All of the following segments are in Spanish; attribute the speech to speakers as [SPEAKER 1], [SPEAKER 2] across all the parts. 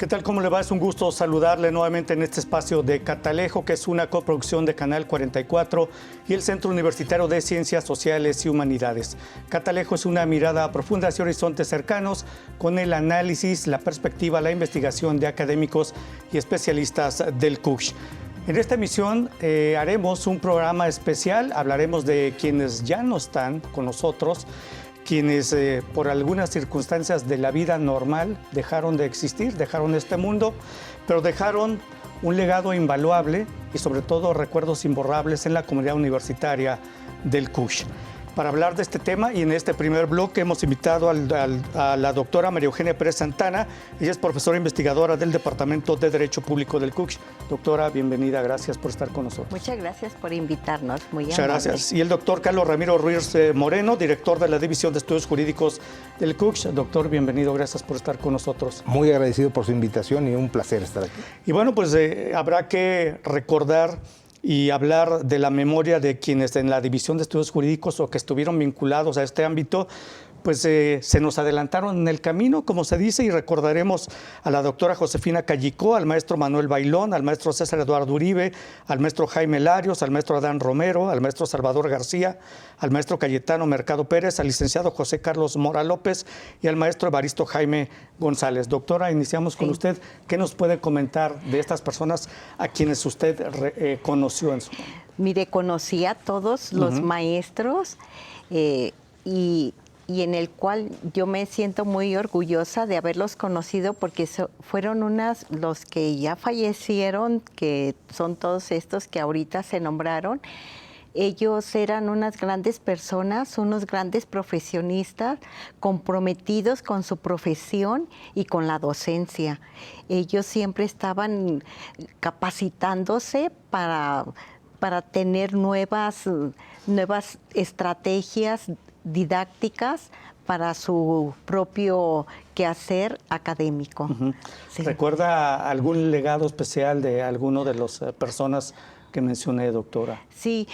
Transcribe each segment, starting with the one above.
[SPEAKER 1] ¿Qué tal? ¿Cómo le va? Es un gusto saludarle nuevamente en este espacio de Catalejo, que es una coproducción de Canal 44 y el Centro Universitario de Ciencias Sociales y Humanidades. Catalejo es una mirada profunda hacia horizontes cercanos con el análisis, la perspectiva, la investigación de académicos y especialistas del CUCH. En esta emisión haremos un programa especial, hablaremos de quienes ya no están con nosotros, quienes por algunas circunstancias de la vida normal dejaron de existir, dejaron este mundo, pero dejaron un legado invaluable y sobre todo recuerdos imborrables en la comunidad universitaria del CUCH. Para hablar de este tema y en este primer bloque hemos invitado a la doctora María Eugenia Pérez Santana. Ella es profesora investigadora del Departamento de Derecho Público del CUCH. Doctora, bienvenida, gracias por estar con nosotros.
[SPEAKER 2] Muchas gracias por invitarnos, muy amable.
[SPEAKER 1] Muchas gracias. Y el doctor Carlos Ramiro Ruiz Moreno, director de la División de Estudios Jurídicos del CUCH. Doctor, bienvenido, gracias por estar con nosotros.
[SPEAKER 3] Muy agradecido por su invitación y un placer estar aquí.
[SPEAKER 1] Y bueno, pues habrá que recordar y hablar de la memoria de quienes en la División de Estudios Jurídicos o que estuvieron vinculados a este ámbito, pues se nos adelantaron en el camino, como se dice, y recordaremos a la doctora Josefina Callicó, al maestro Manuel Bailón, al maestro César Eduardo Uribe, al maestro Jaime Larios, al maestro Adán Romero, al maestro Salvador García, al maestro Cayetano Mercado Pérez, al licenciado José Carlos Mora López y al maestro Evaristo Jaime González. Doctora, iniciamos con usted. ¿Qué nos puede comentar de estas personas a quienes usted conoció en su momento?
[SPEAKER 2] Mire, conocí a todos los maestros y en el cual yo me siento muy orgullosa de haberlos conocido porque fueron los que ya fallecieron, que son todos estos que ahorita se nombraron. Ellos eran unas grandes personas, unos grandes profesionistas, comprometidos con su profesión y con la docencia. Ellos siempre estaban capacitándose para tener nuevas estrategias didácticas para su propio quehacer académico. Sí.
[SPEAKER 1] ¿Recuerda algún legado especial de alguno de las personas que mencioné, doctora?
[SPEAKER 2] Sí,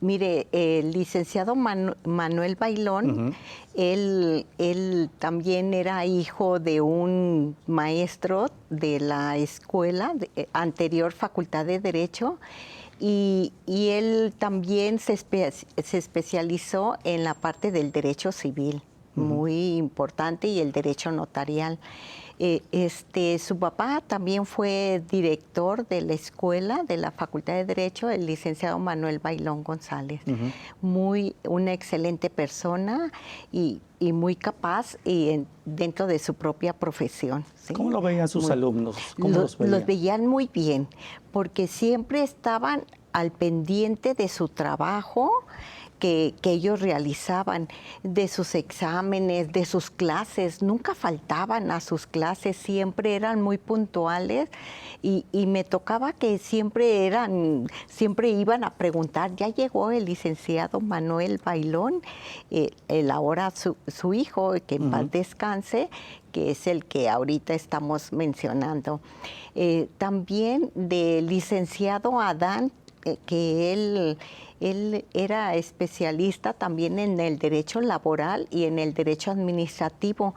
[SPEAKER 2] mire, el licenciado Manuel Bailón, él también era hijo de un maestro de la escuela, anterior Facultad de Derecho, y él también se especializó en la parte del derecho civil, muy importante, y el derecho notarial. Su papá también fue director de la escuela de la Facultad de Derecho, el licenciado Manuel Bailón González. Una excelente persona y muy capaz dentro de su propia profesión. ¿Sí?
[SPEAKER 1] ¿Cómo lo veían sus alumnos?
[SPEAKER 2] Los veían muy bien, porque siempre estaban al pendiente de su trabajo que ellos realizaban, de sus exámenes, de sus clases. Nunca faltaban a sus clases, siempre eran muy puntuales y me tocaba que siempre iban a preguntar. Ya llegó el licenciado Manuel Bailón, ahora su hijo, que en paz descanse, que es el que ahorita estamos mencionando. También del licenciado Adán, que él era especialista también en el derecho laboral y en el derecho administrativo,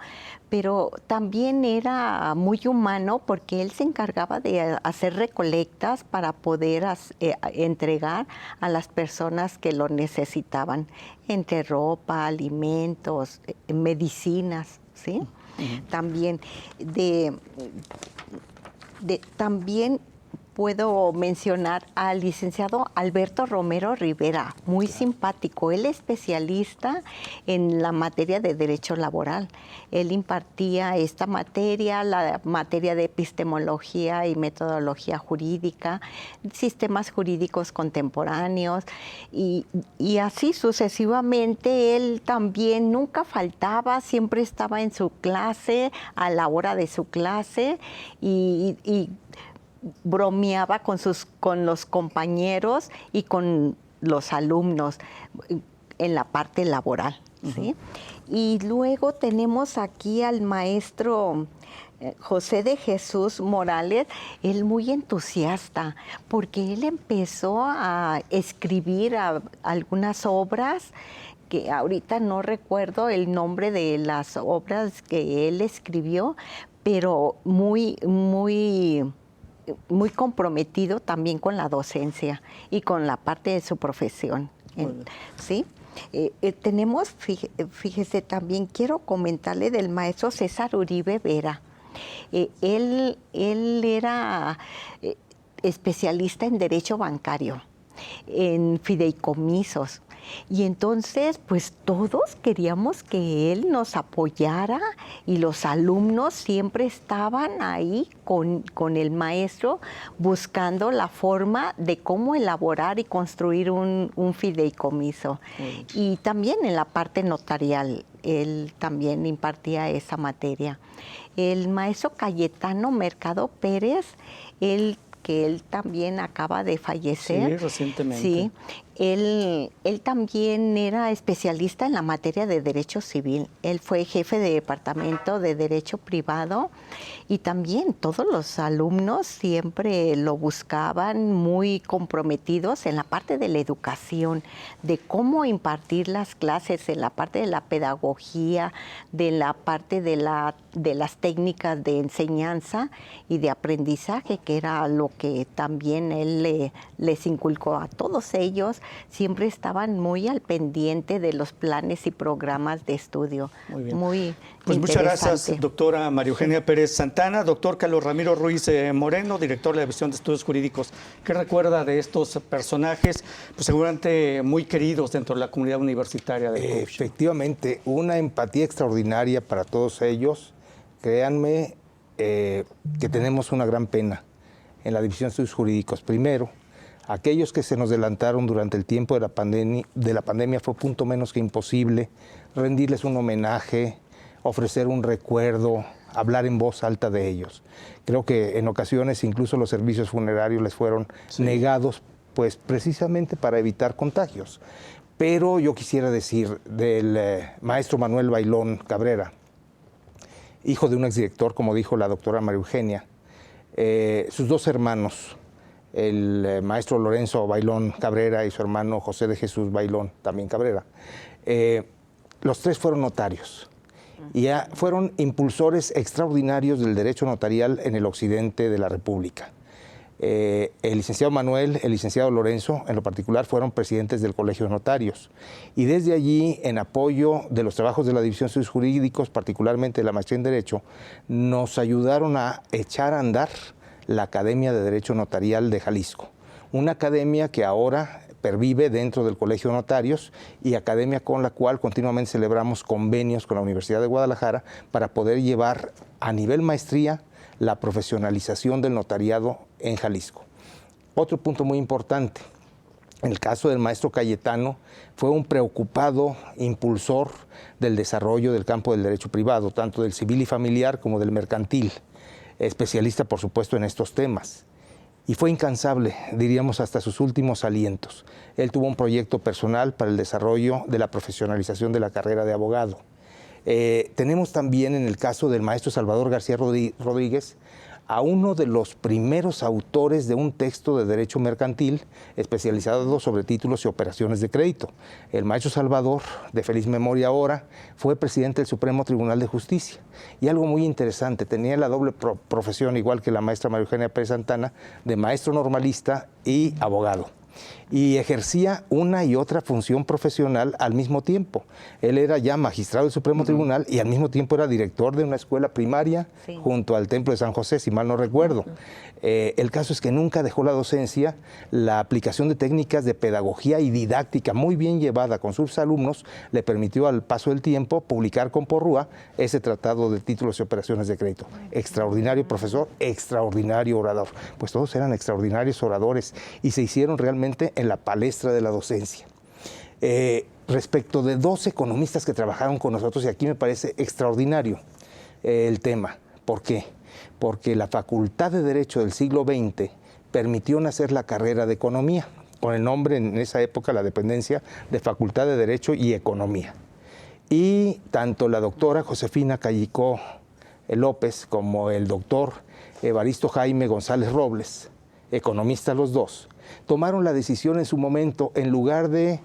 [SPEAKER 2] pero también era muy humano porque él se encargaba de hacer recolectas para poder entregar a las personas que lo necesitaban, entre ropa, alimentos, medicinas, ¿sí? También también puedo mencionar al licenciado Alberto Romero Rivera, muy simpático. Él es especialista en la materia de derecho laboral. Él impartía esta materia, la materia de epistemología y metodología jurídica, sistemas jurídicos contemporáneos y así sucesivamente. Él también nunca faltaba, siempre estaba en su clase, a la hora de su clase y bromeaba con los compañeros y con los alumnos en la parte laboral, ¿sí? Y luego tenemos aquí al maestro José de Jesús Morales, él muy entusiasta, porque él empezó a escribir algunas obras que ahorita no recuerdo el nombre de las obras que él escribió, pero muy, muy, muy comprometido también con la docencia y con la parte de su profesión. ¿Sí? Tenemos, fíjese, también quiero comentarle del maestro César Uribe Vera. Él era especialista en derecho bancario, en fideicomisos. Y entonces, pues todos queríamos que él nos apoyara y los alumnos siempre estaban ahí con el maestro buscando la forma de cómo elaborar y construir un fideicomiso. Y también en la parte notarial, él también impartía esa materia. El maestro Cayetano Mercado Pérez, que él también acaba de fallecer.
[SPEAKER 1] Sí, recientemente.
[SPEAKER 2] Sí, él también era especialista en la materia de derecho civil. Él fue jefe de departamento de derecho privado y también todos los alumnos siempre lo buscaban muy comprometidos en la parte de la educación, de cómo impartir las clases, en la parte de la pedagogía, de la parte de las técnicas de enseñanza y de aprendizaje, que era lo que también él les inculcó a todos ellos. Siempre estaban muy al pendiente de los planes y programas de estudio.
[SPEAKER 1] Muy bien.
[SPEAKER 2] Muy
[SPEAKER 1] pues muchas gracias, doctora María Eugenia Pérez Santana. Doctor Carlos Ramiro Ruiz Moreno, director de la División de Estudios Jurídicos. ¿Qué recuerda de estos personajes? Pues seguramente muy queridos dentro de la comunidad universitaria de Coachella.
[SPEAKER 3] Efectivamente, una empatía extraordinaria para todos ellos. Créanme que tenemos una gran pena en la División de Estudios Jurídicos. Primero, aquellos que se nos adelantaron durante el tiempo de la pandemia fue punto menos que imposible rendirles un homenaje, ofrecer un recuerdo, hablar en voz alta de ellos. Creo que en ocasiones incluso los servicios funerarios les fueron negados, pues precisamente para evitar contagios. Pero yo quisiera decir del maestro Manuel Bailón Cabrera, hijo de un exdirector, como dijo la doctora María Eugenia, sus dos hermanos, el maestro Lorenzo Bailón Cabrera y su hermano José de Jesús Bailón, también Cabrera. Los tres fueron notarios y fueron impulsores extraordinarios del derecho notarial en el occidente de la República. El licenciado Manuel, el licenciado Lorenzo, en lo particular, fueron presidentes del Colegio de Notarios. Y desde allí, en apoyo de los trabajos de la División de Estudios Jurídicos, particularmente de la maestría en Derecho, nos ayudaron a echar a andar la Academia de Derecho Notarial de Jalisco. Una academia que ahora pervive dentro del Colegio de Notarios y academia con la cual continuamente celebramos convenios con la Universidad de Guadalajara para poder llevar a nivel maestría la profesionalización del notariado en Jalisco. Otro punto muy importante, en el caso del maestro Cayetano, fue un preocupado impulsor del desarrollo del campo del derecho privado, tanto del civil y familiar como del mercantil, especialista por supuesto en estos temas. Y fue incansable, diríamos hasta sus últimos alientos. Él tuvo un proyecto personal para el desarrollo de la profesionalización de la carrera de abogado. Tenemos también en el caso del maestro Salvador García Rodríguez a uno de los primeros autores de un texto de derecho mercantil especializado sobre títulos y operaciones de crédito. El maestro Salvador, de feliz memoria ahora, fue presidente del Supremo Tribunal de Justicia. Y algo muy interesante, tenía la doble profesión, igual que la maestra María Eugenia Pérez Santana, de maestro normalista y abogado. Y ejercía una y otra función profesional al mismo tiempo. Él era ya magistrado del Supremo Tribunal y al mismo tiempo era director de una escuela primaria junto al Templo de San José, si mal no recuerdo. El caso es que nunca dejó la docencia. La aplicación de técnicas de pedagogía y didáctica muy bien llevada con sus alumnos le permitió al paso del tiempo publicar con Porrúa ese tratado de títulos y operaciones de crédito. Extraordinario profesor, extraordinario orador. Pues todos eran extraordinarios oradores y se hicieron realmente en la palestra de la docencia. Respecto de dos economistas que trabajaron con nosotros, y aquí me parece extraordinario el tema. ¿Por qué? Porque la Facultad de Derecho del siglo XX permitió nacer la carrera de Economía, con el nombre en esa época, la dependencia de Facultad de Derecho y Economía. Y tanto la doctora Josefina Callicó López como el doctor Evaristo Jaime González Robles, economistas los dos, tomaron la decisión en su momento, en lugar de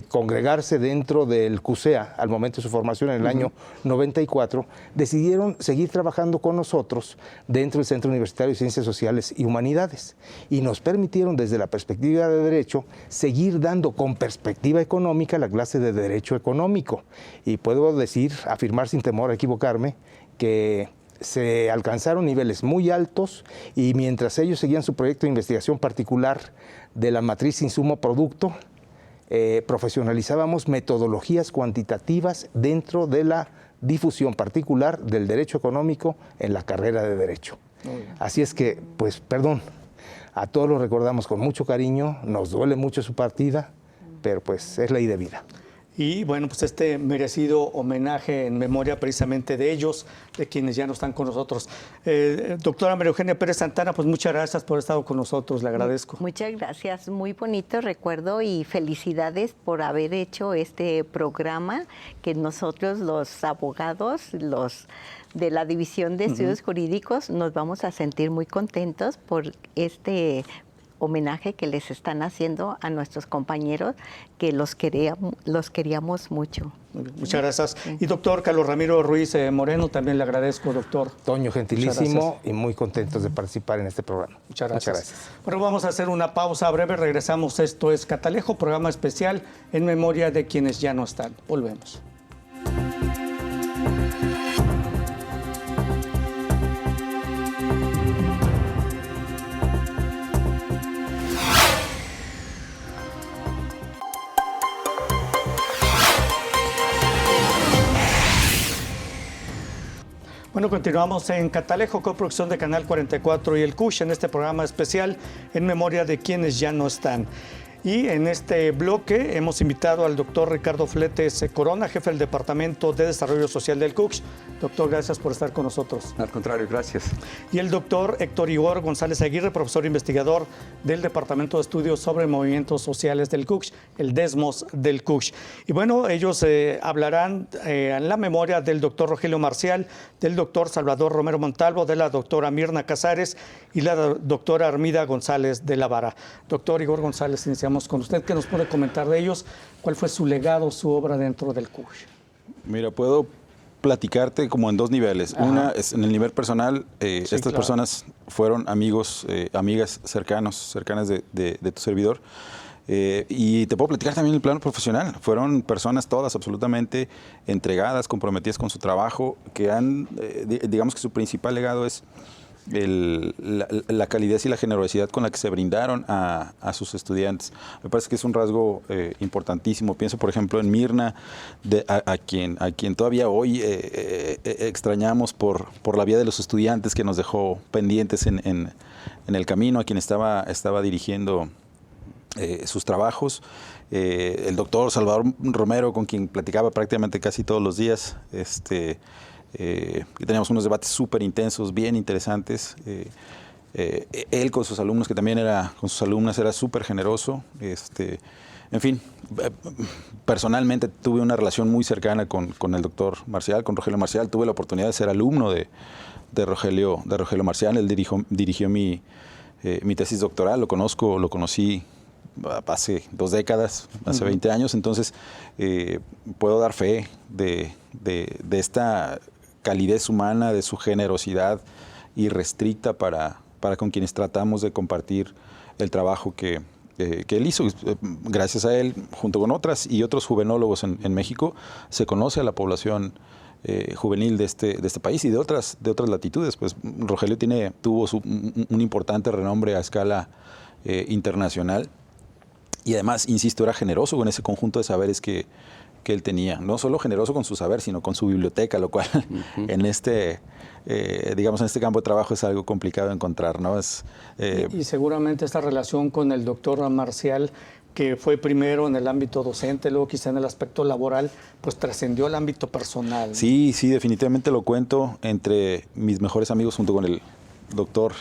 [SPEAKER 3] congregarse dentro del CUSEA al momento de su formación en el año 94, decidieron seguir trabajando con nosotros dentro del Centro Universitario de Ciencias Sociales y Humanidades y nos permitieron desde la perspectiva de Derecho seguir dando con perspectiva económica la clase de Derecho Económico. Y puedo decir, afirmar sin temor a equivocarme, que se alcanzaron niveles muy altos y mientras ellos seguían su proyecto de investigación particular de la matriz insumo-producto, profesionalizábamos metodologías cuantitativas dentro de la difusión particular del derecho económico en la carrera de Derecho. Así es que, pues, perdón, a todos los recordamos con mucho cariño, nos duele mucho su partida, pero pues es ley de vida.
[SPEAKER 1] Y bueno, pues este merecido homenaje en memoria precisamente de ellos, de quienes ya no están con nosotros. Doctora María Eugenia Pérez Santana, pues muchas gracias por haber estado con nosotros, le agradezco.
[SPEAKER 2] Muchas gracias, muy bonito recuerdo y felicidades por haber hecho este programa que nosotros los abogados, los de la División de Estudios Jurídicos, nos vamos a sentir muy contentos por este homenaje que les están haciendo a nuestros compañeros que los queríamos mucho.
[SPEAKER 1] Muchas gracias. Y doctor Carlos Ramiro Ruiz Moreno, también le agradezco, doctor.
[SPEAKER 3] Toño, gentilísimo y muy contentos de participar en este programa.
[SPEAKER 1] Muchas gracias. Bueno, vamos a hacer una pausa breve, regresamos. Esto es Catalejo, programa especial en memoria de quienes ya no están. Volvemos. Bueno, continuamos en Catalejo, coproducción de Canal 44 y el CUSH, en este programa especial en memoria de quienes ya no están. Y en este bloque hemos invitado al doctor Ricardo Fletes Corona, jefe del Departamento de Desarrollo Social del CUCH. Doctor, gracias por estar con nosotros.
[SPEAKER 4] Al contrario, gracias.
[SPEAKER 1] Y el doctor Héctor Igor González Aguirre, profesor investigador del Departamento de Estudios sobre Movimientos Sociales del CUCH, el DESMOS del CUCH. Y bueno, ellos hablarán en la memoria del doctor Rogelio Marcial, del doctor Salvador Romero Montalvo, de la doctora Mirna Casares y la doctora Armida González de la Vara. Doctor Igor González, iniciamos con usted. ¿Qué nos puede comentar de ellos? ¿Cuál fue su legado, su obra dentro del CUCH?
[SPEAKER 5] Mira, puedo platicarte como en dos niveles. Ajá. Una es en el nivel personal. Sí, estas personas fueron amigos, amigas cercanas de tu servidor. Y te puedo platicar también en el plano profesional. Fueron personas todas absolutamente entregadas, comprometidas con su trabajo, que han, digamos que su principal legado es la calidez y la generosidad con la que se brindaron a sus estudiantes. Me parece que es un rasgo importantísimo. Pienso, por ejemplo, en Mirna, a quien todavía hoy extrañamos por la vida de los estudiantes que nos dejó pendientes en el camino, a quien estaba dirigiendo sus trabajos. El doctor Salvador Romero, con quien platicaba prácticamente casi todos los días, teníamos unos debates súper intensos, bien interesantes. Él con sus alumnos, que también con sus alumnas era súper generoso. En fin, personalmente tuve una relación muy cercana con el doctor Marcial, con Rogelio Marcial. Tuve la oportunidad de ser alumno de Rogelio Marcial. Él dirigió mi tesis doctoral, lo conocí hace 2 décadas, hace 20 años. Entonces, puedo dar fe de esta calidez humana, de su generosidad irrestricta para con quienes tratamos de compartir el trabajo que él hizo. Gracias a él, junto con otros juvenólogos en México, se conoce a la población juvenil de este país y de otras latitudes. Pues Rogelio tuvo un importante renombre a escala internacional y además, insisto, era generoso con ese conjunto de saberes que él tenía. No solo generoso con su saber, sino con su biblioteca, lo cual en este campo de trabajo es algo complicado de encontrar, ¿no?
[SPEAKER 1] Y seguramente esta relación con el doctor Marcial, que fue primero en el ámbito docente, luego quizá en el aspecto laboral, pues trascendió al ámbito personal, ¿no?
[SPEAKER 5] Sí, definitivamente lo cuento entre mis mejores amigos junto con el doctor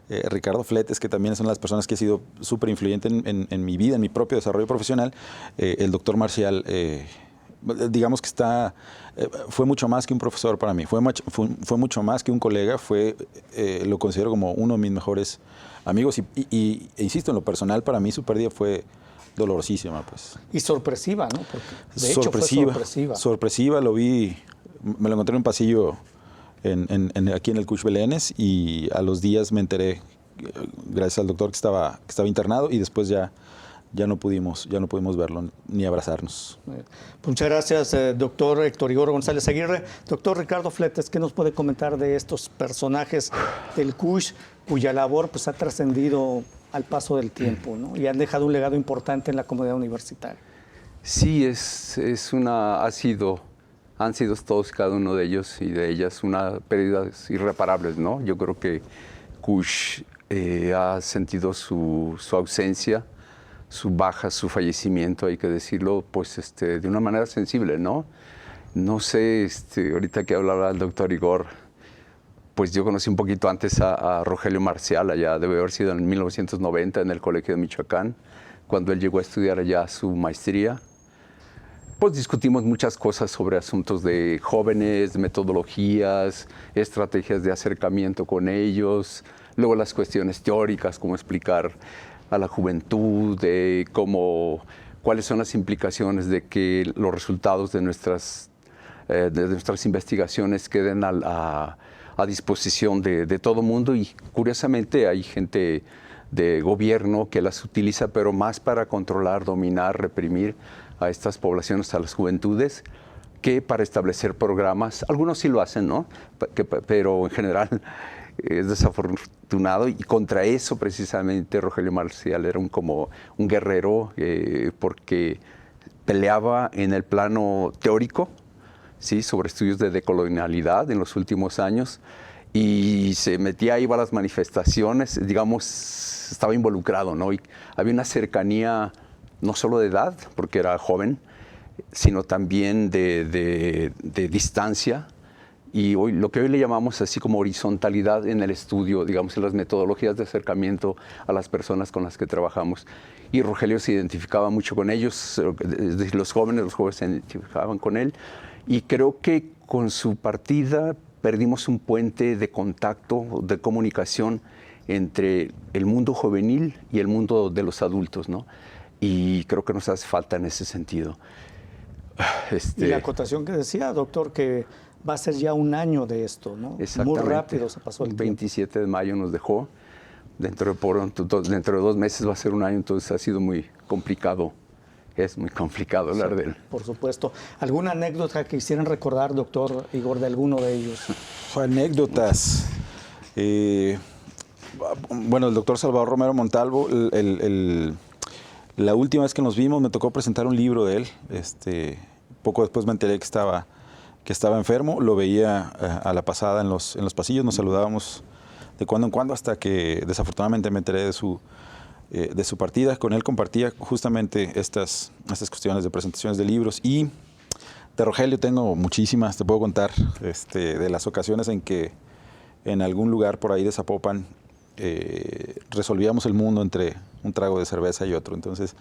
[SPEAKER 5] Ricardo Fletes, que también son las personas que he sido súper influyente en mi vida, en mi propio desarrollo profesional. El doctor Marcial, digamos que fue mucho más que un profesor para mí, fue mucho más que un colega, lo considero como uno de mis mejores amigos e insisto, en lo personal para mí su pérdida fue dolorosísima, pues.
[SPEAKER 1] Y sorpresiva, ¿no? Porque de hecho fue sorpresiva.
[SPEAKER 5] Sorpresiva, lo vi, me lo encontré en un pasillo aquí en el Cush Belénes, y a los días me enteré, gracias al doctor, que estaba internado, y después ya no pudimos verlo ni abrazarnos.
[SPEAKER 1] Pues muchas gracias, doctor Héctor Igor González Aguirre. Doctor Ricardo Fletes, ¿qué nos puede comentar de estos personajes del Cush, cuya labor pues ha trascendido al paso del tiempo, ¿no? Y han dejado un legado importante en la comunidad universitaria?
[SPEAKER 4] Sí, han sido todos y cada uno de ellos y de ellas pérdidas irreparables, ¿no? Yo creo que Cush ha sentido su ausencia, su baja, su fallecimiento, hay que decirlo, pues de una manera sensible, ¿no? No sé, ahorita que hablaba el doctor Igor, pues yo conocí un poquito antes a Rogelio Marcial, allá debe haber sido en 1990 en el Colegio de Michoacán, cuando él llegó a estudiar allá su maestría. Pues discutimos muchas cosas sobre asuntos de jóvenes, metodologías, estrategias de acercamiento con ellos, luego las cuestiones teóricas, cómo explicar a la juventud, de cuáles son las implicaciones de que los resultados de nuestras investigaciones queden a disposición de todo mundo, y curiosamente hay gente de gobierno que las utiliza, pero más para controlar, dominar, reprimir a estas poblaciones, a las juventudes, que para establecer programas. Algunos sí lo hacen, ¿no? Pero en general es desafortunado, y contra eso precisamente Rogelio Marcial era como un guerrero, porque peleaba en el plano teórico, ¿sí? Sobre estudios de decolonialidad en los últimos años, y se metía, iba a las manifestaciones, digamos, estaba involucrado, ¿no? Y había una cercanía no solo de edad, porque era joven, sino también de distancia, y lo que hoy le llamamos así como horizontalidad en el estudio, digamos, en las metodologías de acercamiento a las personas con las que trabajamos. Y Rogelio se identificaba mucho con ellos, los jóvenes se identificaban con él, y creo que con su partida perdimos un puente de contacto, de comunicación entre el mundo juvenil y el mundo de los adultos, ¿no? Y creo que nos hace falta en ese sentido.
[SPEAKER 1] Y la acotación que decía, doctor, que va a ser ya un año de esto, ¿no?
[SPEAKER 4] Exactamente.
[SPEAKER 1] Muy rápido se pasó el tiempo.
[SPEAKER 4] 27 de mayo nos dejó. Dentro de 2 meses va a ser un año, entonces ha sido muy complicado. Es muy complicado hablar de él.
[SPEAKER 1] Por supuesto. ¿Alguna anécdota que quisieran recordar, doctor Igor, de alguno de ellos?
[SPEAKER 5] Anécdotas. Bueno, el doctor Salvador Romero Montalvo, la última vez que nos vimos me tocó presentar un libro de él. Poco después me enteré que estaba enfermo. Lo veía a la pasada en los pasillos, nos saludábamos de cuando en cuando, hasta que desafortunadamente me enteré de su partida. Con él compartía justamente estas cuestiones de presentaciones de libros, y de Rogelio tengo muchísimas. Te puedo contar de las ocasiones en que en algún lugar por ahí de Zapopan resolvíamos el mundo entre un trago de cerveza y otro. Entonces,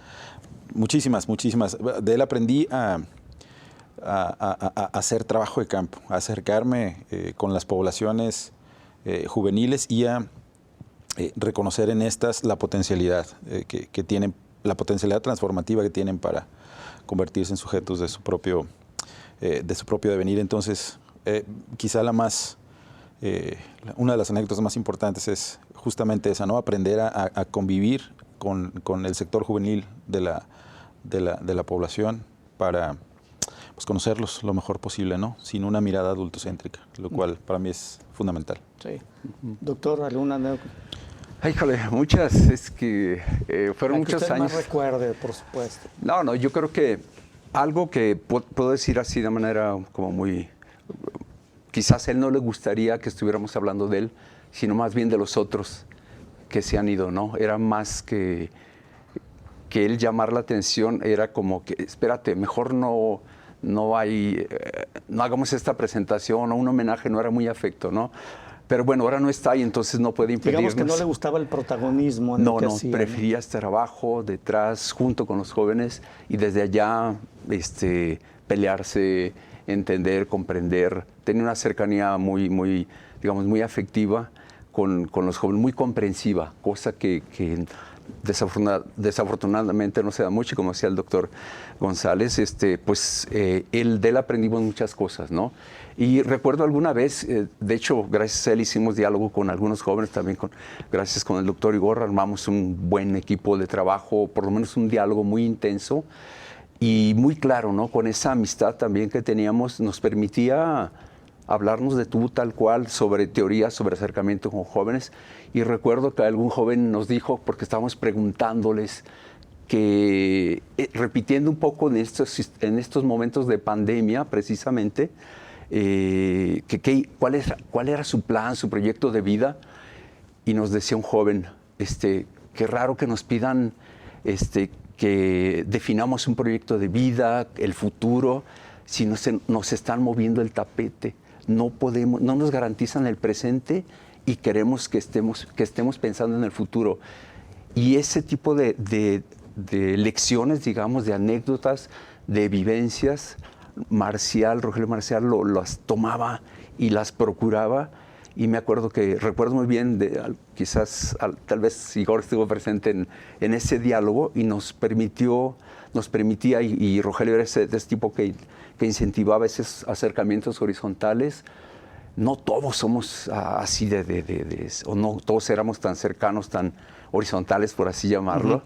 [SPEAKER 5] muchísimas. De él aprendí a hacer trabajo de campo, a acercarme con las poblaciones juveniles, y a reconocer en estas la potencialidad que tienen, la potencialidad transformativa que tienen para convertirse en sujetos de su propio devenir. Entonces, quizá una de las anécdotas más importantes es justamente esa, ¿no? Aprender a convivir con el sector juvenil de la población para pues, conocerlos lo mejor posible, ¿no? Sin una mirada adultocéntrica, lo cual para mí es fundamental.
[SPEAKER 1] Sí. Doctor, ¿alguna anécdota?
[SPEAKER 4] Híjole, muchas. Es que fueron muchos
[SPEAKER 1] años. Que usted más recuerde, por supuesto.
[SPEAKER 4] No, yo creo que algo que puedo decir así de manera como muy... Quizás a él no le gustaría que estuviéramos hablando de él, sino más bien de los otros que se han ido, ¿no? Era más que él llamar la atención, era como que, espérate, mejor no hagamos esta presentación o un homenaje, no era muy afecto, ¿no? Pero bueno, ahora no está ahí, entonces no puede impedirnos.
[SPEAKER 1] Digamos que no le gustaba el protagonismo.
[SPEAKER 4] No, prefería estar abajo, detrás, junto con los jóvenes, y desde allá pelearse, entender, comprender. Tenía una cercanía muy afectiva con los jóvenes, muy comprensiva, cosa que desafortunadamente no se da mucho, como decía el doctor González, pues de él aprendimos muchas cosas, ¿no? Y recuerdo alguna vez, de hecho, gracias a él hicimos diálogo con algunos jóvenes, también gracias con el doctor Igor, armamos un buen equipo de trabajo, por lo menos un diálogo muy intenso y muy claro, ¿no? Con esa amistad también que teníamos, nos permitía hablarnos de tú tal cual, sobre teorías, sobre acercamiento con jóvenes. Y recuerdo que algún joven nos dijo, porque estábamos preguntándoles, que repitiendo un poco en estos momentos de pandemia precisamente, cuál era su plan, su proyecto de vida, y nos decía un joven, qué raro que nos pidan que definamos un proyecto de vida, el futuro, si nos están moviendo el tapete, no nos garantizan el presente y queremos que estemos pensando en el futuro. Y ese tipo de lecciones, digamos, de anécdotas, de vivencias, Rogelio Marcial las tomaba y las procuraba, y recuerdo muy bien, tal vez Igor estuvo presente en ese diálogo y nos permitía, y Rogelio era de ese tipo que incentivaba esos acercamientos horizontales. No todos somos así o no todos éramos tan cercanos, tan horizontales, por así llamarlo,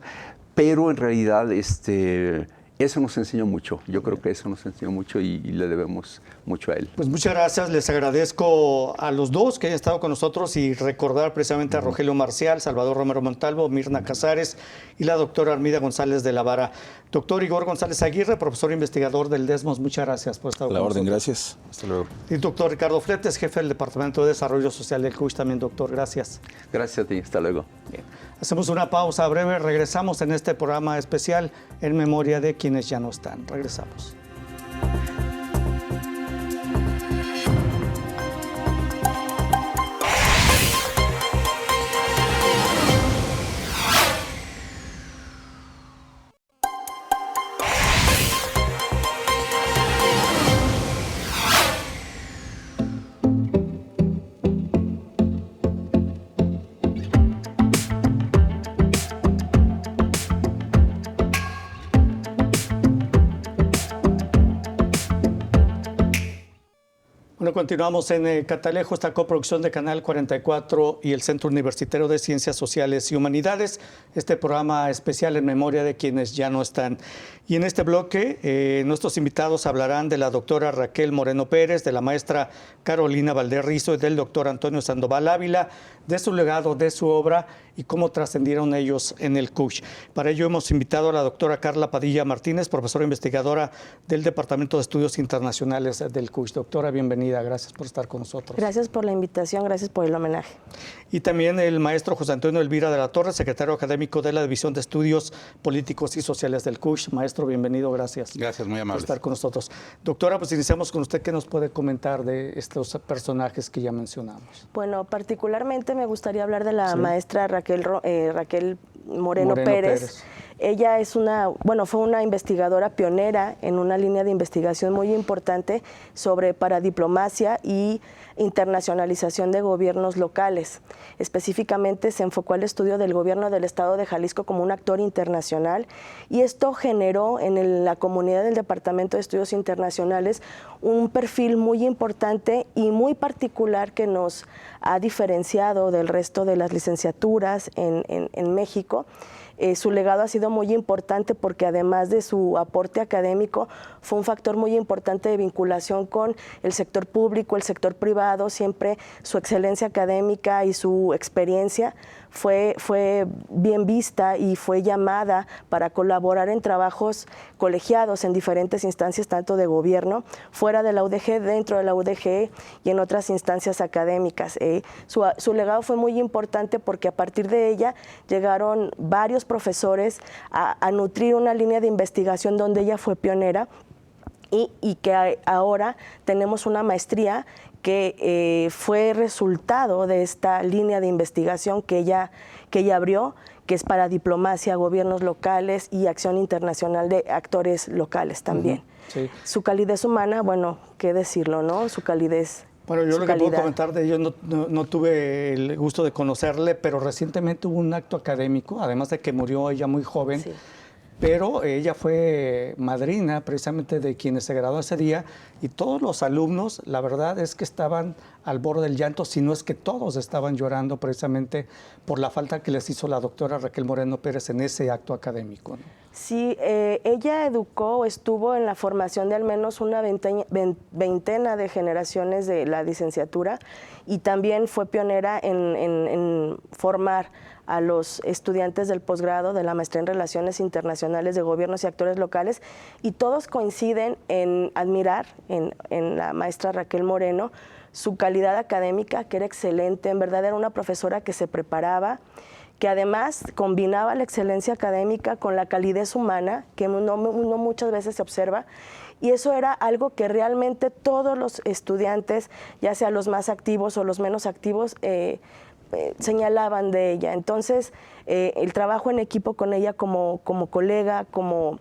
[SPEAKER 4] pero en realidad eso nos enseñó mucho. Yo creo que eso nos enseñó mucho y le debemos mucho a él.
[SPEAKER 1] Pues muchas gracias. Les agradezco a los dos que hayan estado con nosotros y recordar precisamente a Rogelio Marcial, Salvador Romero Montalvo, Mirna Casares y la doctora Armida González de la Vara. Doctor Igor González Aguirre, profesor investigador del Desmos, muchas gracias por estar con nosotros.
[SPEAKER 5] La orden, gracias. Hasta luego.
[SPEAKER 1] Y doctor Ricardo Fletes, jefe del Departamento de Desarrollo Social del CUSH, también doctor, gracias.
[SPEAKER 4] Gracias a ti, hasta luego.
[SPEAKER 1] Bien. Hacemos una pausa breve, regresamos en este programa especial en memoria de quienes ya no están. Regresamos. Bueno, continuamos en Catalejo, esta coproducción de Canal 44 y el Centro Universitario de Ciencias Sociales y Humanidades. Este programa especial en memoria de quienes ya no están. Y en este bloque, nuestros invitados hablarán de la doctora Raquel Moreno Pérez, de la maestra Carolina Valdés Rizo y del doctor Antonio Sandoval Ávila, de su legado, de su obra y cómo trascendieron ellos en el CUSH. Para ello hemos invitado a la doctora Carla Padilla Martínez, profesora investigadora del Departamento de Estudios Internacionales del CUSH. Doctora, bienvenida, gracias por estar con nosotros.
[SPEAKER 6] Gracias por la invitación, gracias por el homenaje.
[SPEAKER 1] Y también el maestro José Antonio Elvira de la Torre, secretario académico de la División de Estudios Políticos y Sociales del CUSH. Maestro, bienvenido, gracias.
[SPEAKER 5] Gracias, muy amable.
[SPEAKER 1] Por estar con nosotros. Doctora, pues iniciamos con usted. ¿Qué nos puede comentar de estos personajes que ya mencionamos?
[SPEAKER 6] Bueno, particularmente me gustaría hablar de la maestra Raquel Moreno Pérez. Ella fue una investigadora pionera en una línea de investigación muy importante sobre paradiplomacia y internacionalización de gobiernos locales. Específicamente se enfocó al estudio del gobierno del estado de Jalisco como un actor internacional, y esto generó en la comunidad del Departamento de Estudios Internacionales un perfil muy importante y muy particular que nos ha diferenciado del resto de las licenciaturas en México. Su legado ha sido muy importante porque además de su aporte académico, fue un factor muy importante de vinculación con el sector público, el sector privado. Siempre su excelencia académica y su experiencia fue bien vista y fue llamada para colaborar en trabajos colegiados en diferentes instancias, tanto de gobierno, fuera de la UDG, dentro de la UDG y en otras instancias académicas. Su legado fue muy importante porque a partir de ella llegaron varios profesores a nutrir una línea de investigación donde ella fue pionera, y que ahora tenemos una maestría que fue resultado de esta línea de investigación que ella abrió, que es para diplomacia, gobiernos locales y acción internacional de actores locales también.
[SPEAKER 1] Sí.
[SPEAKER 6] Su calidez humana, bueno, qué decirlo, ¿no? Su calidez
[SPEAKER 1] Bueno, yo
[SPEAKER 6] su
[SPEAKER 1] lo que puedo
[SPEAKER 6] calidad.
[SPEAKER 1] comentar de ello, no tuve el gusto de conocerle, pero recientemente hubo un acto académico, además de que murió ella muy joven,
[SPEAKER 6] Sí.
[SPEAKER 1] pero ella fue madrina precisamente de quienes se graduó ese día y todos los alumnos, la verdad es que estaban al borde del llanto, si no es que todos estaban llorando precisamente por la falta que les hizo la doctora Raquel Moreno Pérez en ese acto académico, ¿no?
[SPEAKER 6] Sí, ella educó, estuvo en la formación de al menos una veintena de generaciones de la licenciatura y también fue pionera en formar a los estudiantes del posgrado de la maestría en Relaciones Internacionales de Gobiernos y Actores Locales, y todos coinciden en admirar en la maestra Raquel Moreno su calidad académica, que era excelente. En verdad era una profesora que se preparaba, que además combinaba la excelencia académica con la calidez humana, que uno muchas veces se observa, y eso era algo que realmente todos los estudiantes, ya sea los más activos o los menos activos, señalaban de ella. Entonces, el trabajo en equipo con ella como colega, como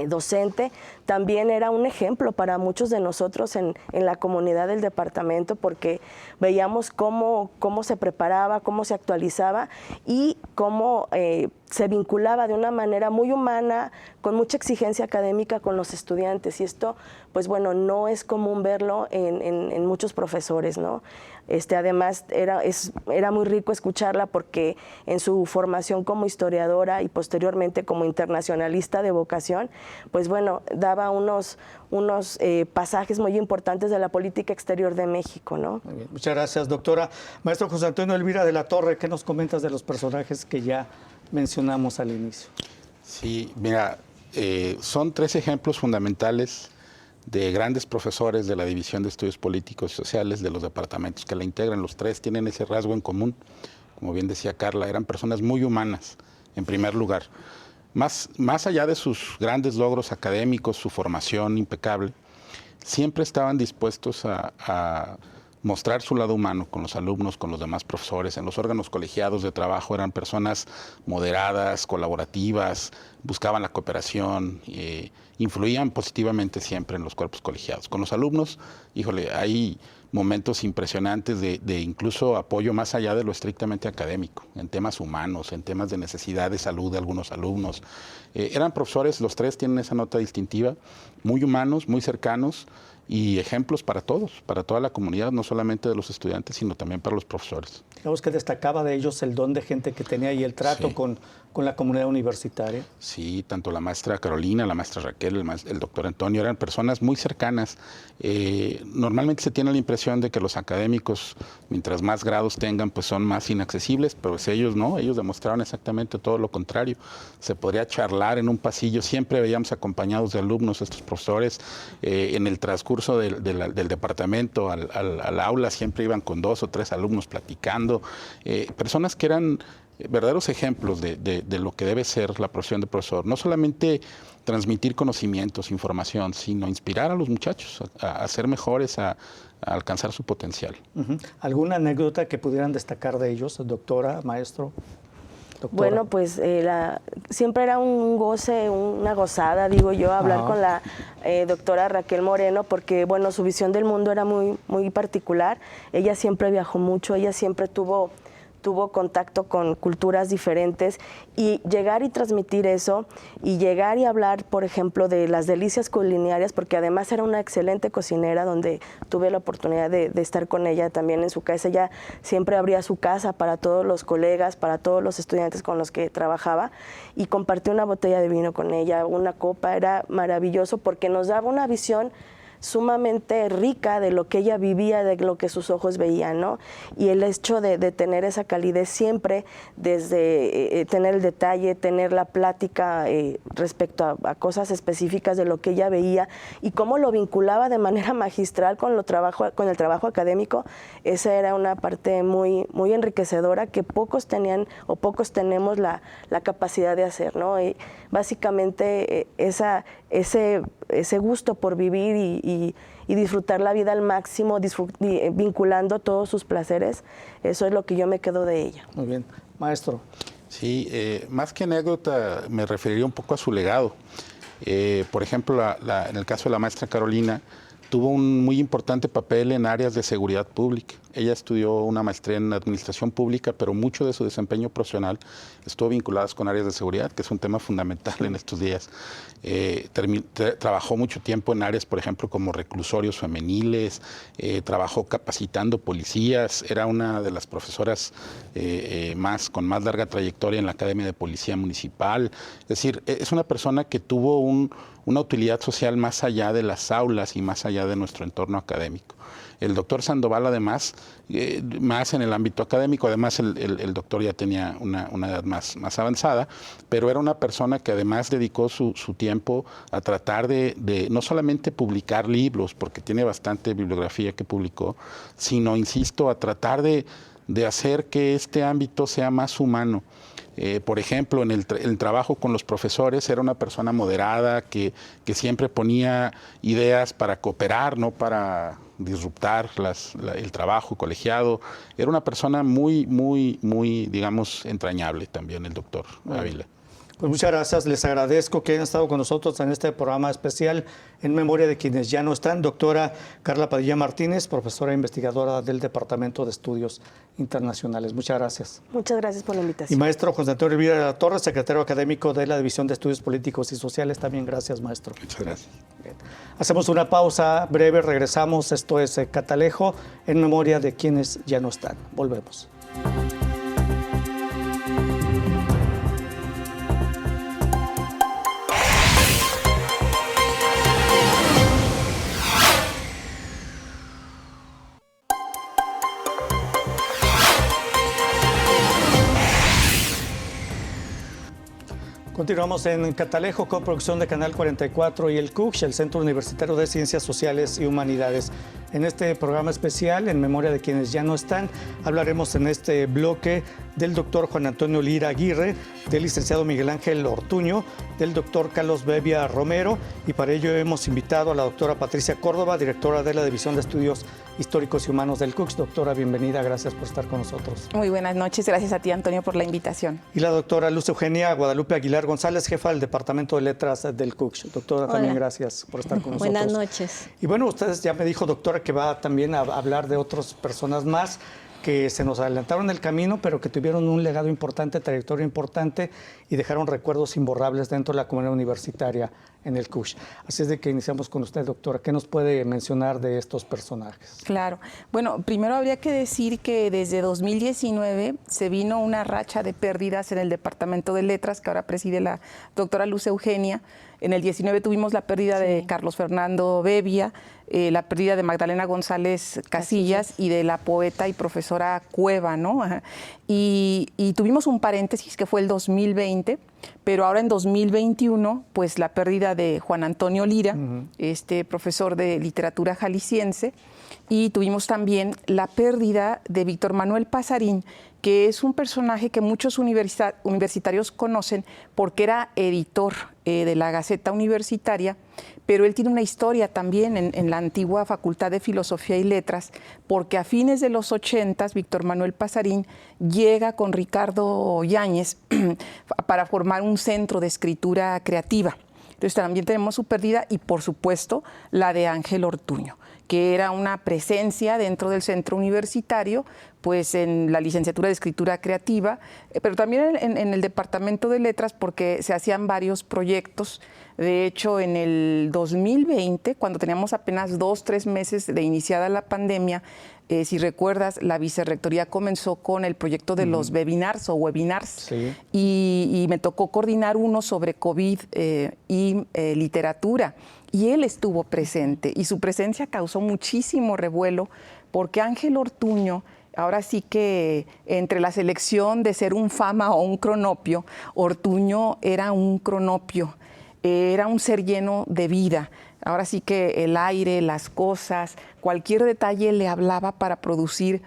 [SPEAKER 6] docente, también era un ejemplo para muchos de nosotros en la comunidad del departamento, porque veíamos cómo se preparaba, cómo se actualizaba y cómo se vinculaba de una manera muy humana, con mucha exigencia académica con los estudiantes. Y esto, pues bueno, no es común verlo en muchos profesores, ¿no? Además, era muy rico escucharla porque en su formación como historiadora y posteriormente como internacionalista de vocación, pues bueno, daba unos pasajes muy importantes de la política exterior de México, ¿no?
[SPEAKER 1] Muy bien, muchas gracias, doctora. Maestro José Antonio Elvira de la Torre, ¿qué nos comentas de los personajes que ya mencionamos al inicio?
[SPEAKER 7] Sí, mira, son 3 ejemplos fundamentales de grandes profesores de la División de Estudios Políticos y Sociales de los departamentos que la integran. Los 3 tienen ese rasgo en común. Como bien decía Carla, eran personas muy humanas, en primer lugar. Más allá de sus grandes logros académicos, su formación impecable, siempre estaban dispuestos a mostrar su lado humano con los alumnos, con los demás profesores. En los órganos colegiados de trabajo eran personas moderadas, colaborativas, buscaban la cooperación, influían positivamente siempre en los cuerpos colegiados. Con los alumnos, híjole, hay momentos impresionantes de incluso apoyo más allá de lo estrictamente académico, en temas humanos, en temas de necesidad de salud de algunos alumnos. Eran profesores, los 3 tienen esa nota distintiva, muy humanos, muy cercanos, y ejemplos para todos, para toda la comunidad, no solamente de los estudiantes, sino también para los profesores.
[SPEAKER 1] Digamos que destacaba de ellos el don de gente que tenía y el trato
[SPEAKER 7] Sí.
[SPEAKER 1] con la comunidad universitaria.
[SPEAKER 7] Sí, tanto la maestra Carolina, la maestra Raquel, el doctor Antonio, eran personas muy cercanas. Normalmente se tiene la impresión de que los académicos, mientras más grados tengan, pues son más inaccesibles, pero pues ellos no, ellos demostraron exactamente todo lo contrario. Se podría charlar en un pasillo, siempre veíamos acompañados de alumnos estos profesores. En el transcurso del departamento al aula siempre iban con 2 o 3 alumnos platicando, personas que eran verdaderos ejemplos de lo que debe ser la profesión de profesor. No solamente transmitir conocimientos, información, sino inspirar a los muchachos a ser mejores, a alcanzar su potencial.
[SPEAKER 1] ¿Alguna anécdota que pudieran destacar de ellos, doctora, maestro? Doctora.
[SPEAKER 6] Bueno, pues siempre era un goce, una gozada, digo yo, hablar con la doctora Raquel Moreno, porque bueno, su visión del mundo era muy, muy particular. Ella siempre viajó mucho, ella siempre tuvo contacto con culturas diferentes, y llegar y transmitir eso, y llegar y hablar, por ejemplo, de las delicias culinarias, porque además era una excelente cocinera, donde tuve la oportunidad de estar con ella también en su casa. Ella siempre abría su casa para todos los colegas, para todos los estudiantes con los que trabajaba, y compartí una botella de vino con ella, una copa. Era maravilloso porque nos daba una visión sumamente rica de lo que ella vivía, de lo que sus ojos veían, ¿no? Y el hecho de tener esa calidez siempre, desde tener el detalle, tener la plática respecto a cosas específicas de lo que ella veía y cómo lo vinculaba de manera magistral con el trabajo académico, esa era una parte muy, muy enriquecedora que pocos tenían o pocos tenemos la capacidad de hacer, ¿no? Y básicamente ese gusto por vivir y disfrutar la vida al máximo, vinculando todos sus placeres, eso es lo que yo me quedo de ella.
[SPEAKER 1] Muy bien. Maestro.
[SPEAKER 7] Sí, más que anécdota, me referiría un poco a su legado. Por ejemplo, en el caso de la maestra Carolina, tuvo un muy importante papel en áreas de seguridad pública. Ella estudió una maestría en administración pública, pero mucho de su desempeño profesional estuvo vinculado con áreas de seguridad, que es un tema fundamental en estos días. Trabajó mucho tiempo en áreas, por ejemplo, como reclusorios femeniles, trabajó capacitando policías, era una de las profesoras con más larga trayectoria en la Academia de Policía Municipal. Es decir, es una persona que tuvo una utilidad social más allá de las aulas y más allá de nuestro entorno académico. El doctor Sandoval, además, más en el ámbito académico, además el doctor ya tenía una edad más avanzada, pero era una persona que además dedicó su tiempo a tratar de no solamente publicar libros, porque tiene bastante bibliografía que publicó, sino, insisto, a tratar de hacer que este ámbito sea más humano. Por ejemplo, en el trabajo con los profesores era una persona moderada que siempre ponía ideas para cooperar, no para disruptar el trabajo colegiado. Era una persona muy, digamos, entrañable también el doctor Ávila.
[SPEAKER 1] Pues muchas gracias, les agradezco que hayan estado con nosotros en este programa especial en memoria de quienes ya no están. Doctora Carla Padilla Martínez, profesora e investigadora del Departamento de Estudios Internacionales. Muchas gracias.
[SPEAKER 6] Muchas gracias por la invitación.
[SPEAKER 1] Y maestro José Antonio Elvira de la Torre, secretario académico de la División de Estudios Políticos y Sociales. También gracias, maestro.
[SPEAKER 7] Muchas gracias.
[SPEAKER 1] Bien. Hacemos una pausa breve, regresamos. Esto es Catalejo en memoria de quienes ya no están. Volvemos. Continuamos en Catalejo, coproducción de Canal 44 y el CUCH, el Centro Universitario de Ciencias Sociales y Humanidades. En este programa especial, en memoria de quienes ya no están, hablaremos en este bloque del doctor Juan Antonio Lira Aguirre, del licenciado Miguel Ángel Ortuño, del doctor Carlos Bebbia Romero, y para ello hemos invitado a la doctora Patricia Córdoba, directora de la División de Estudios Históricos y Humanos del CUCH. Doctora, bienvenida, gracias por estar con nosotros.
[SPEAKER 8] Muy buenas noches, gracias a ti, Antonio, por la invitación.
[SPEAKER 1] Y la doctora Luz Eugenia Guadalupe Aguilar González, jefa del Departamento de Letras del CUCH. Doctora, también gracias por estar con nosotros.
[SPEAKER 9] Buenas noches.
[SPEAKER 1] Y bueno, ustedes ya me dijo, doctora, que va también a hablar de otras personas más que se nos adelantaron el camino, pero que tuvieron un legado importante, trayectoria importante y dejaron recuerdos imborrables dentro de la comunidad universitaria en el CUCH. Así es de que iniciamos con usted, doctora. ¿Qué nos puede mencionar de estos personajes?
[SPEAKER 8] Claro. Bueno, primero habría que decir que desde 2019 se vino una racha de pérdidas en el Departamento de Letras, que ahora preside la doctora Luz Eugenia. En el 19 tuvimos la pérdida de Carlos Fernando Bebbia, la pérdida de Magdalena González Casillas y de la poeta y profesora Cueva, ¿no? Y tuvimos un paréntesis que fue el 2020, pero ahora en 2021, pues la pérdida de Juan Antonio Lira, profesor de literatura jalisciense, y tuvimos también la pérdida de Víctor Manuel Pasarín, que es un personaje que muchos universitarios conocen porque era editor de la Gaceta Universitaria, pero él tiene una historia también en la antigua Facultad de Filosofía y Letras, porque a fines de los 80s, Víctor Manuel Pasarín llega con Ricardo Yáñez para formar un centro de escritura creativa. Entonces también tenemos su pérdida y, por supuesto, la de Ángel Ortuño, que era una presencia dentro del centro universitario, pues en la licenciatura de escritura creativa, pero también en el departamento de letras, porque se hacían varios proyectos. De hecho, en el 2020, cuando teníamos apenas 2-3 meses de iniciada la pandemia, si recuerdas, la vicerrectoría comenzó con el proyecto de los webinars o webinars, y me tocó coordinar uno sobre COVID y literatura. Y él estuvo presente y su presencia causó muchísimo revuelo porque Ángel Ortuño, ahora sí que entre la selección de ser un fama o un cronopio, Ortuño era un cronopio, era un ser lleno de vida. Ahora sí que el aire, las cosas, cualquier detalle le hablaba para producir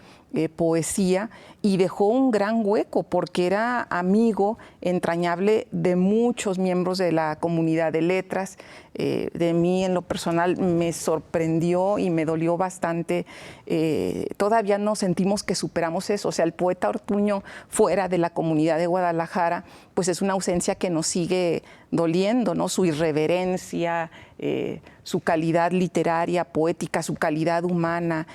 [SPEAKER 8] poesía, y dejó un gran hueco porque era amigo entrañable de muchos miembros de la comunidad de letras. De mí, en lo personal, me sorprendió y me dolió bastante. Todavía no sentimos que superamos eso. O sea, el poeta Ortuño, fuera de la comunidad de Guadalajara, pues es una ausencia que nos sigue doliendo, ¿no? Su irreverencia, su calidad literaria, poética, su calidad humana,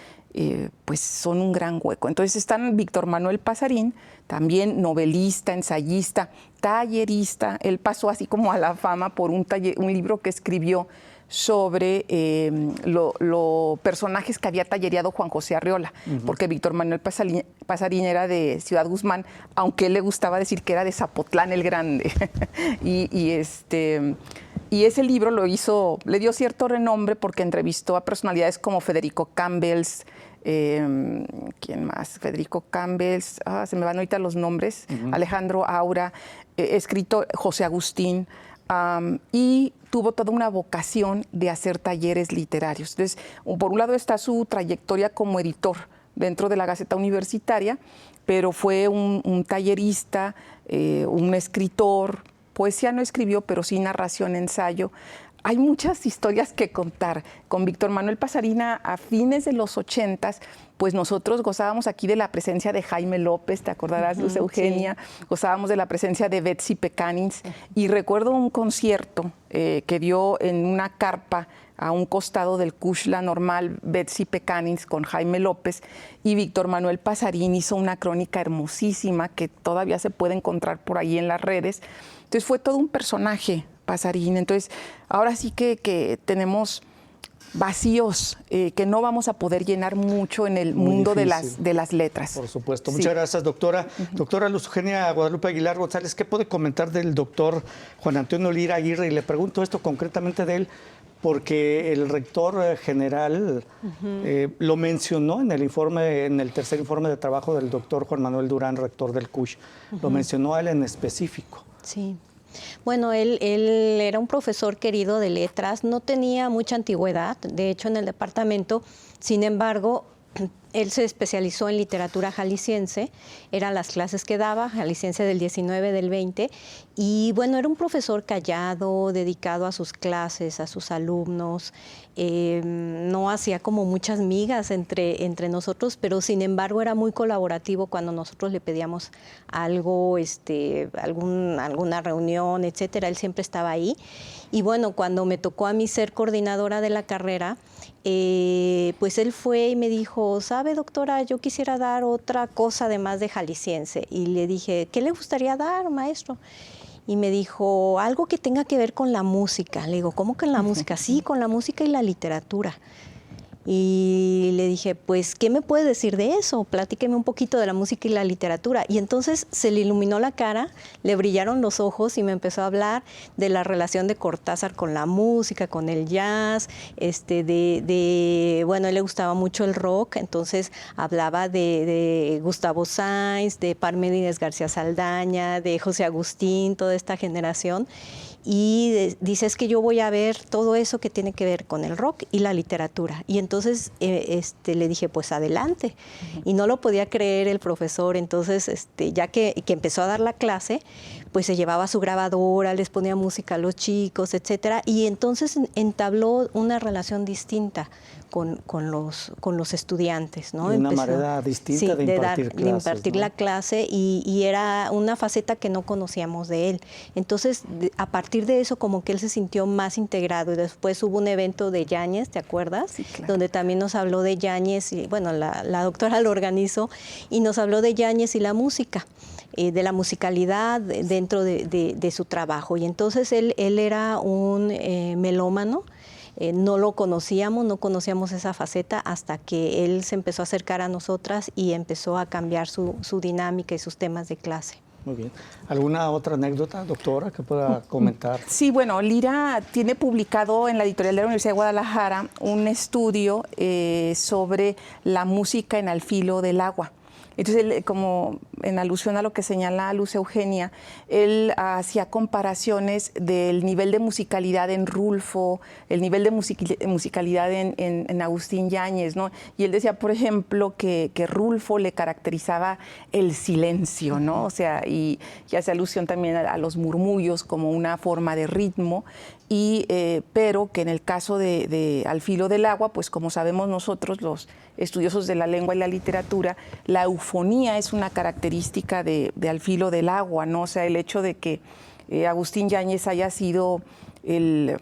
[SPEAKER 8] pues son un gran hueco. Entonces están Víctor Manuel Pasarín, también novelista, ensayista, tallerista. Él pasó así como a la fama por un libro que escribió sobre los personajes que había tallereado Juan José Arriola, porque Víctor Manuel Pasarín era de Ciudad Guzmán, aunque él le gustaba decir que era de Zapotlán el Grande. y ese libro le dio cierto renombre porque entrevistó a personalidades como Federico Campbells, ¿quién más? Federico Campbells, se me van ahorita los nombres, Alejandro Aura, escritor José Agustín, y tuvo toda una vocación de hacer talleres literarios. Entonces, por un lado está su trayectoria como editor dentro de la Gaceta Universitaria, pero fue un tallerista, un escritor. Poesía no escribió, pero sí narración, ensayo. Hay muchas historias que contar. Con Víctor Manuel Pasarín, a fines de los 80s, pues nosotros gozábamos aquí de la presencia de Jaime López, te acordarás, Luz Eugenia, sí. Gozábamos de la presencia de Betsy Pecanins, y recuerdo un concierto que dio en una carpa a un costado del Cushla normal, Betsy Pecanins con Jaime López, y Víctor Manuel Pasarín hizo una crónica hermosísima que todavía se puede encontrar por ahí en las redes. Entonces fue todo un personaje, Pasarín. Entonces ahora sí que tenemos vacíos que no vamos a poder llenar mucho en el mundo de las letras.
[SPEAKER 1] Por supuesto.
[SPEAKER 8] Sí.
[SPEAKER 1] Muchas gracias, doctora. Doctora Luz Eugenia Guadalupe Aguilar González, ¿qué puede comentar del doctor Juan Antonio Lira Aguirre? Y le pregunto esto concretamente de él, porque el rector general lo mencionó en el informe, en el tercer informe de trabajo del doctor Juan Manuel Durán, rector del CUSH. Lo mencionó a él en específico.
[SPEAKER 9] Sí. Bueno, él era un profesor querido de letras, no tenía mucha antigüedad, de hecho, en el departamento. Sin embargo, él se especializó en literatura jalisciense, eran las clases que daba, jalisciense del 19, del 20, y bueno, era un profesor callado, dedicado a sus clases, a sus alumnos, no hacía como muchas migas entre nosotros, pero sin embargo era muy colaborativo cuando nosotros le pedíamos algo, alguna reunión, etcétera, él siempre estaba ahí. Y bueno, cuando me tocó a mí ser coordinadora de la carrera, pues él fue y me dijo, ¿sabe, doctora? Yo quisiera dar otra cosa además de jalisciense. Y le dije, ¿qué le gustaría dar, maestro? Y me dijo, algo que tenga que ver con la música. Le digo, ¿cómo con la música? Sí, con la música y la literatura. Y le dije, pues, ¿qué me puede decir de eso? Platíqueme un poquito de la música y la literatura. Y entonces se le iluminó la cara, le brillaron los ojos y me empezó a hablar de la relación de Cortázar con la música, con el jazz, bueno, a él le gustaba mucho el rock, entonces hablaba de Gustavo Sáenz, de Parménides García Saldaña, de José Agustín, toda esta generación. Y dice, es que yo voy a ver todo eso que tiene que ver con el rock y la literatura. Y entonces le dije, pues adelante. Y no lo podía creer el profesor. Entonces, ya que empezó a dar la clase, pues se llevaba su grabadora, les ponía música a los chicos, etcétera. Y entonces entabló una relación distinta con los estudiantes, ¿no?
[SPEAKER 1] Y una manera distinta de impartir clases,
[SPEAKER 9] de impartir, ¿no?, la clase, y era una faceta que no conocíamos de él. Entonces, a partir de eso, como que él se sintió más integrado. Y después hubo un evento de Yáñez, ¿te acuerdas? Sí, claro. Donde también nos habló de Yáñez, y bueno, la doctora lo organizó, y nos habló de Yáñez y la música, de la musicalidad dentro de su trabajo. Y entonces él era un melómano. No lo conocíamos, no conocíamos esa faceta hasta que él se empezó a acercar a nosotras y empezó a cambiar su dinámica y sus temas de clase.
[SPEAKER 1] Muy bien. ¿Alguna otra anécdota, doctora, que pueda comentar?
[SPEAKER 8] Sí, bueno, Lira tiene publicado en la editorial de la Universidad de Guadalajara un estudio sobre la música en Al filo del agua. Entonces, él, como en alusión a lo que señala Luz Eugenia, él hacía comparaciones del nivel de musicalidad en Rulfo, el nivel de musicalidad en Agustín Yáñez, ¿no? Y él decía, por ejemplo, que Rulfo le caracterizaba el silencio, ¿no? O sea, y hace alusión también a los murmullos como una forma de ritmo, pero que en el caso de Al filo del agua, pues como sabemos nosotros, los estudiosos de la lengua y la literatura, la eufonía es una característica de Al filo del agua, ¿no? O sea, el hecho de que Agustín Yáñez haya sido el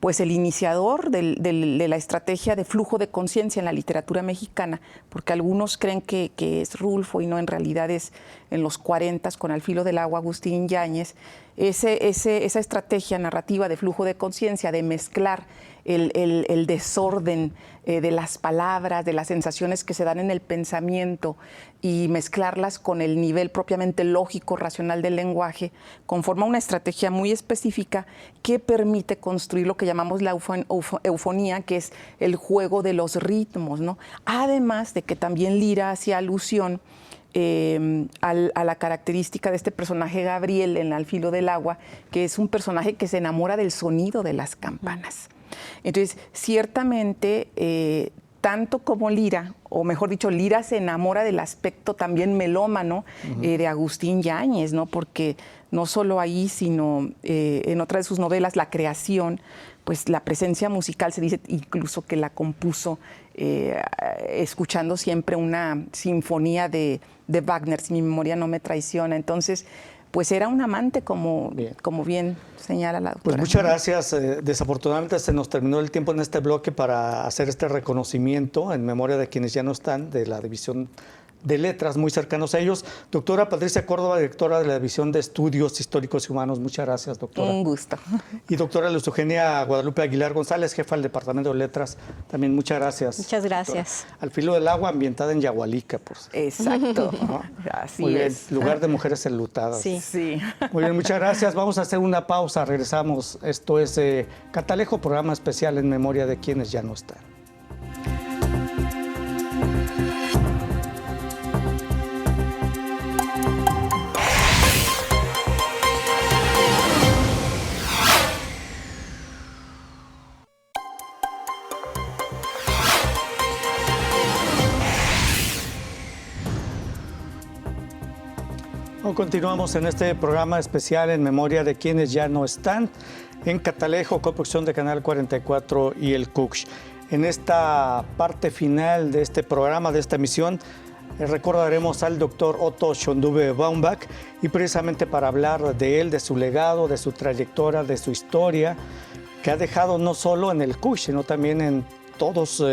[SPEAKER 8] iniciador de la estrategia de flujo de conciencia en la literatura mexicana, porque algunos creen que es Rulfo y no, en realidad es en los 40 con Al filo del agua Agustín Yáñez. Esa estrategia narrativa de flujo de conciencia, de mezclar el desorden de las palabras, de las sensaciones que se dan en el pensamiento y mezclarlas con el nivel propiamente lógico, racional del lenguaje, conforma una estrategia muy específica que permite construir lo que llamamos la eufonía, que es el juego de los ritmos, ¿no? Además de que también Lira hacía alusión a la característica de este personaje Gabriel en Al filo del agua, que es un personaje que se enamora del sonido de las campanas. Entonces, ciertamente, tanto como Lira, o mejor dicho, Lira se enamora del aspecto también melómano de Agustín Yáñez, ¿no? Porque no solo ahí, sino en otra de sus novelas, La creación, pues la presencia musical se dice incluso que la compuso escuchando siempre una sinfonía de Wagner, si mi memoria no me traiciona. Entonces, pues era un amante, como bien señala la doctora.
[SPEAKER 1] Pues muchas gracias. Desafortunadamente se nos terminó el tiempo en este bloque para hacer este reconocimiento en memoria de quienes ya no están, de la División de Letras, muy cercanos a ellos. Doctora Patricia Córdoba, directora de la División de Estudios Históricos y Humanos. Muchas gracias, doctora.
[SPEAKER 8] Un gusto.
[SPEAKER 1] Y doctora Luz Eugenia Guadalupe Aguilar González, jefa del Departamento de Letras. También muchas gracias.
[SPEAKER 9] Muchas gracias.
[SPEAKER 1] Doctora. Al filo del agua, ambientada en Yahualica, por cierto.
[SPEAKER 8] Exacto.
[SPEAKER 1] ¿No?
[SPEAKER 8] Así
[SPEAKER 1] muy bien.
[SPEAKER 8] es.
[SPEAKER 1] Lugar de mujeres enlutadas.
[SPEAKER 8] Sí.
[SPEAKER 1] Muy bien, muchas gracias. Vamos a hacer una pausa. Regresamos. Esto es Catalejo, programa especial en memoria de quienes ya no están. Continuamos en este programa especial en memoria de quienes ya no están en Catalejo, coproducción de Canal 44 y el CUCH. En esta parte final de este programa, de esta emisión, recordaremos al doctor Otto Schönduwe Baumbach, y precisamente para hablar de él, de su legado, de su trayectoria, de su historia, que ha dejado no solo en el CUCH, sino también en todos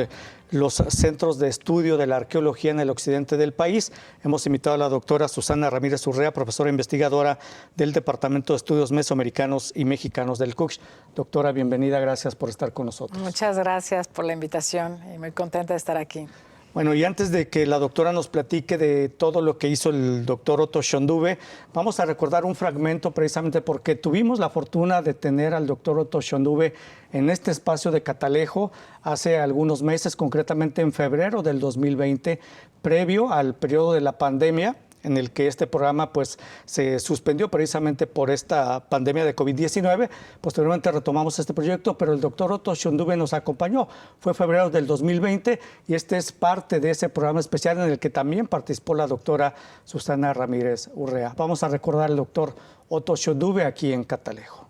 [SPEAKER 1] los centros de estudio de la arqueología en el occidente del país. Hemos invitado a la doctora Susana Ramírez Urrea, profesora investigadora del Departamento de Estudios Mesoamericanos y Mexicanos del CUCH. Doctora, bienvenida, gracias por estar con nosotros.
[SPEAKER 10] Muchas gracias por la invitación y muy contenta de estar aquí.
[SPEAKER 1] Bueno, y antes de que la doctora nos platique de todo lo que hizo el doctor Otto Schönduwe, vamos a recordar un fragmento precisamente porque tuvimos la fortuna de tener al doctor Otto Schönduwe en este espacio de Catalejo hace algunos meses, concretamente en febrero del 2020, previo al periodo de la pandemia, en el que este programa pues se suspendió precisamente por esta pandemia de COVID-19. Posteriormente retomamos este proyecto, pero el doctor Otto Schönduwe nos acompañó. Fue febrero del 2020 y este es parte de ese programa especial en el que también participó la doctora Susana Ramírez Urrea. Vamos a recordar al doctor Otto Schönduwe aquí en Catalejo.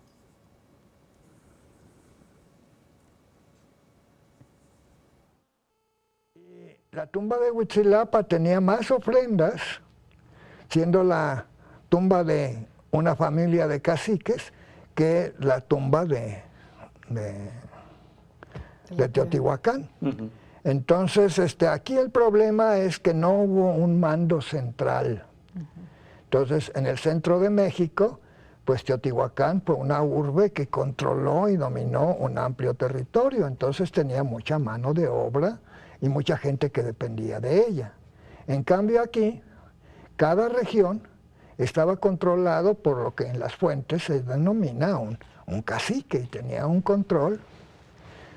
[SPEAKER 11] La tumba de Huitzilapa tenía más ofrendas, siendo la tumba de una familia de caciques, que la tumba de Teotihuacán. Entonces, aquí el problema es que no hubo un mando central. Entonces, en el centro de México, pues Teotihuacán fue una urbe que controló y dominó un amplio territorio, entonces tenía mucha mano de obra y mucha gente que dependía de ella. En cambio aquí, cada región estaba controlado por lo que en las fuentes se denomina un cacique, y tenía un control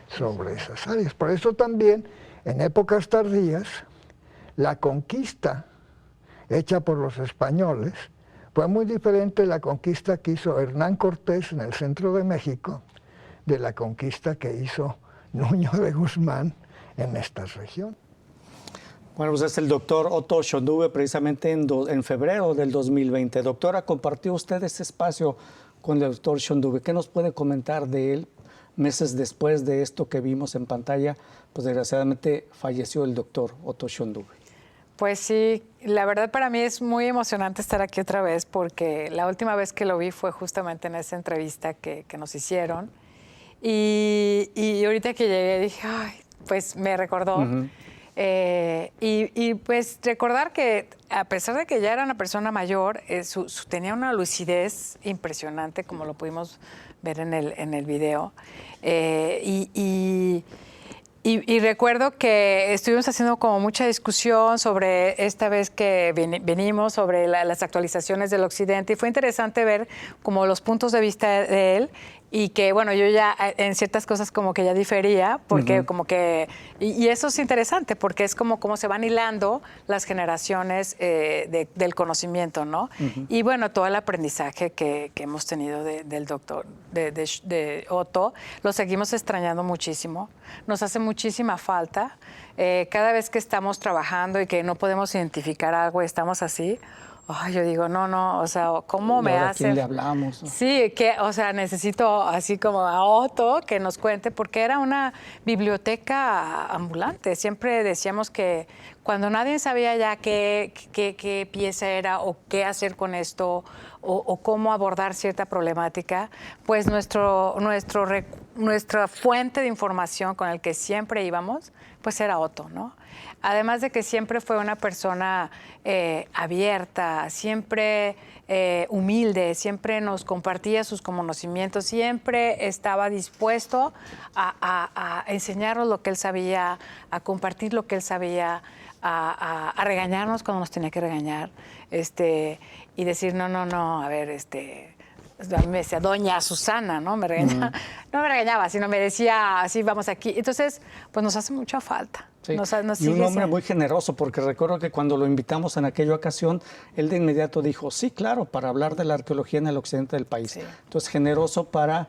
[SPEAKER 11] sobre esas áreas. Por eso también, en épocas tardías, la conquista hecha por los españoles, fue muy diferente la conquista que hizo Hernán Cortés en el centro de México de la conquista que hizo Nuño de Guzmán en esta región.
[SPEAKER 1] Bueno, pues es el doctor Otto Schönduwe precisamente en febrero del 2020. Doctora, compartió usted este espacio con el doctor Schönduwe. ¿Qué nos puede comentar de él meses después de esto que vimos en pantalla? Pues desgraciadamente falleció el doctor Otto Schönduwe.
[SPEAKER 10] Pues sí, la verdad para mí es muy emocionante estar aquí otra vez porque la última vez que lo vi fue justamente en esa entrevista que nos hicieron. Y ahorita que llegué dije, ay, pues me recordó. Y pues recordar que a pesar de que ya era una persona mayor, tenía una lucidez impresionante, como lo pudimos ver en el video. Y recuerdo que estuvimos haciendo como mucha discusión sobre esta vez que venimos, sobre las actualizaciones del occidente, y fue interesante ver como los puntos de vista de él, y que bueno, yo ya en ciertas cosas como que ya difería, porque como que, y eso es interesante, porque es como cómo se van hilando las generaciones del conocimiento, ¿no? Y bueno, todo el aprendizaje que hemos tenido del doctor, de Otto, lo seguimos extrañando muchísimo, nos hace muchísima falta. Cada vez que estamos trabajando y que no podemos identificar algo, estamos así. Ay, yo digo, no, o sea, ¿cómo me hace?
[SPEAKER 1] ¿A quién le hablamos?
[SPEAKER 10] Sí, o sea, necesito así como a Otto que nos cuente, porque era una biblioteca ambulante. Siempre decíamos que cuando nadie sabía ya qué pieza era o qué hacer con esto o cómo abordar cierta problemática, pues nuestra fuente de información con el que siempre íbamos, pues era Otto, ¿no? Además de que siempre fue una persona abierta, siempre humilde, siempre nos compartía sus conocimientos, siempre estaba dispuesto a enseñarnos lo que él sabía, a compartir lo que él sabía, a regañarnos cuando nos tenía que regañar, y decir, no, a ver, a mí me decía doña Susana, ¿no? Me regañaba, no me regañaba, sino me decía así, vamos aquí. Entonces, pues nos hace mucha falta.
[SPEAKER 1] Sí. Y un hombre muy generoso, porque recuerdo que cuando lo invitamos en aquella ocasión, él de inmediato dijo, sí, claro, para hablar de la arqueología en el occidente del país. Sí. Entonces, generoso para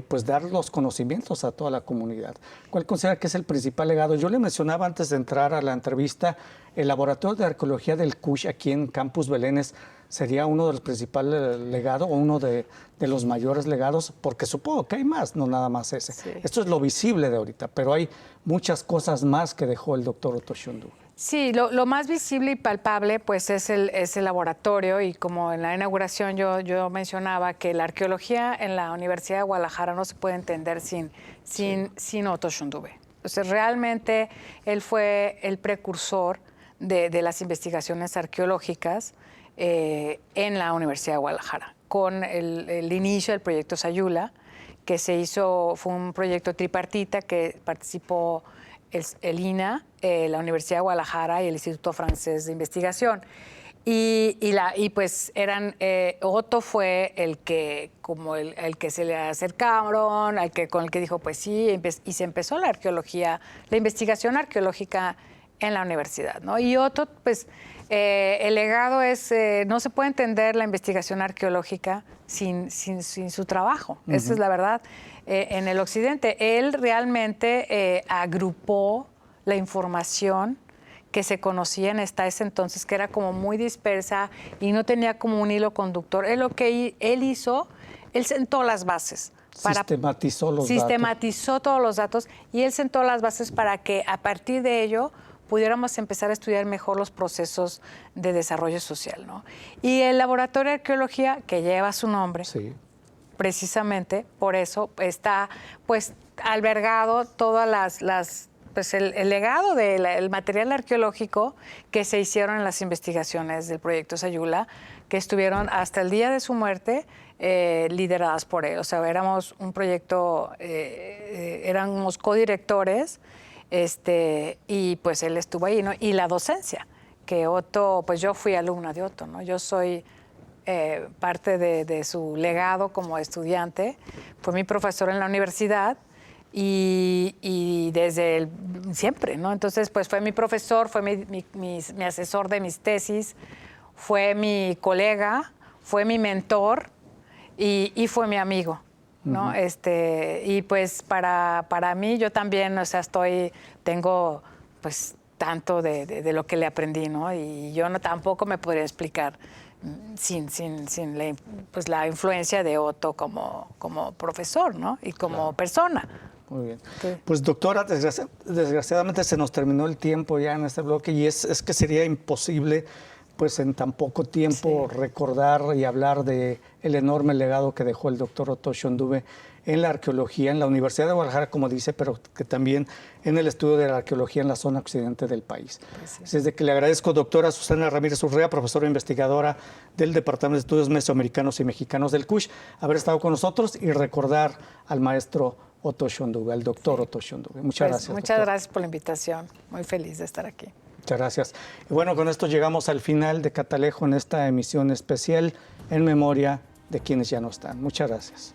[SPEAKER 1] pues dar los conocimientos a toda la comunidad. ¿Cuál considera que es el principal legado? Yo le mencionaba antes de entrar a la entrevista, el Laboratorio de Arqueología del CUSH aquí en Campus Belénes sería uno de los principales legados o uno de los mayores legados, porque supongo que hay más, no nada más ese. Sí. Esto es lo visible de ahorita, pero hay muchas cosas más que dejó el doctor Otto Schönduwe.
[SPEAKER 10] Sí, lo más visible y palpable pues es el laboratorio, y como en la inauguración yo mencionaba que la arqueología en la Universidad de Guadalajara no se puede entender sin Otto Schönduwe. Entonces realmente él fue el precursor de las investigaciones arqueológicas en la Universidad de Guadalajara, con el inicio del proyecto Sayula, que fue un proyecto tripartita que participó el INA, la Universidad de Guadalajara y el Instituto Francés de Investigación. Y pues Otto fue el que se le acercaron, con el que dijo pues sí, y se empezó la investigación arqueológica en la universidad, ¿no? Y Otto, pues el legado es, no se puede entender la investigación arqueológica sin su trabajo. Esa es la verdad. En el occidente, él realmente agrupó la información que se conocía hasta ese entonces, que era como muy dispersa y no tenía como un hilo conductor. Lo que él hizo, él sentó las bases. Sistematizó todos los datos, y él sentó las bases para que a partir de ello pudiéramos empezar a estudiar mejor los procesos de desarrollo social, ¿no? Y el Laboratorio de Arqueología, que lleva su nombre, sí, precisamente por eso está pues albergado todas pues el legado del material arqueológico que se hicieron en las investigaciones del proyecto Sayula, que estuvieron hasta el día de su muerte lideradas por él. O sea, éramos un proyecto, éramos codirectores, y pues él estuvo ahí, ¿no? Y la docencia, que Otto, pues yo fui alumna de Otto, ¿no? Yo soy parte de su legado como estudiante. Fue mi profesor en la universidad y desde siempre, ¿no? Entonces, pues fue mi profesor, fue mi asesor de mis tesis, fue mi colega, fue mi mentor y fue mi amigo, ¿no? Y pues para mí yo también, o sea, tengo pues tanto de lo que le aprendí, ¿no? Y yo tampoco me podría explicar sin la influencia de Otto como profesor, ¿no? Y como persona.
[SPEAKER 1] Muy bien.
[SPEAKER 10] Sí.
[SPEAKER 1] Pues doctora, desgraciadamente se nos terminó el tiempo ya en este bloque y es que sería imposible pues en tan poco tiempo recordar y hablar de el enorme legado que dejó el doctor Otto Schöndube en la arqueología, en la Universidad de Guadalajara, como dice, pero que también en el estudio de la arqueología en la zona occidente del país. Desde que le agradezco, doctora Susana Ramírez Urrea, profesora investigadora del Departamento de Estudios Mesoamericanos y Mexicanos del CUSH, haber estado con nosotros y recordar al maestro Otto Schöndube, al doctor Otto Schöndube. Muchas gracias.
[SPEAKER 10] Muchas gracias por la invitación. Muy feliz de estar aquí.
[SPEAKER 1] Muchas gracias. Y bueno, con esto llegamos al final de Catalejo en esta emisión especial en memoria de quienes ya no están. Muchas gracias.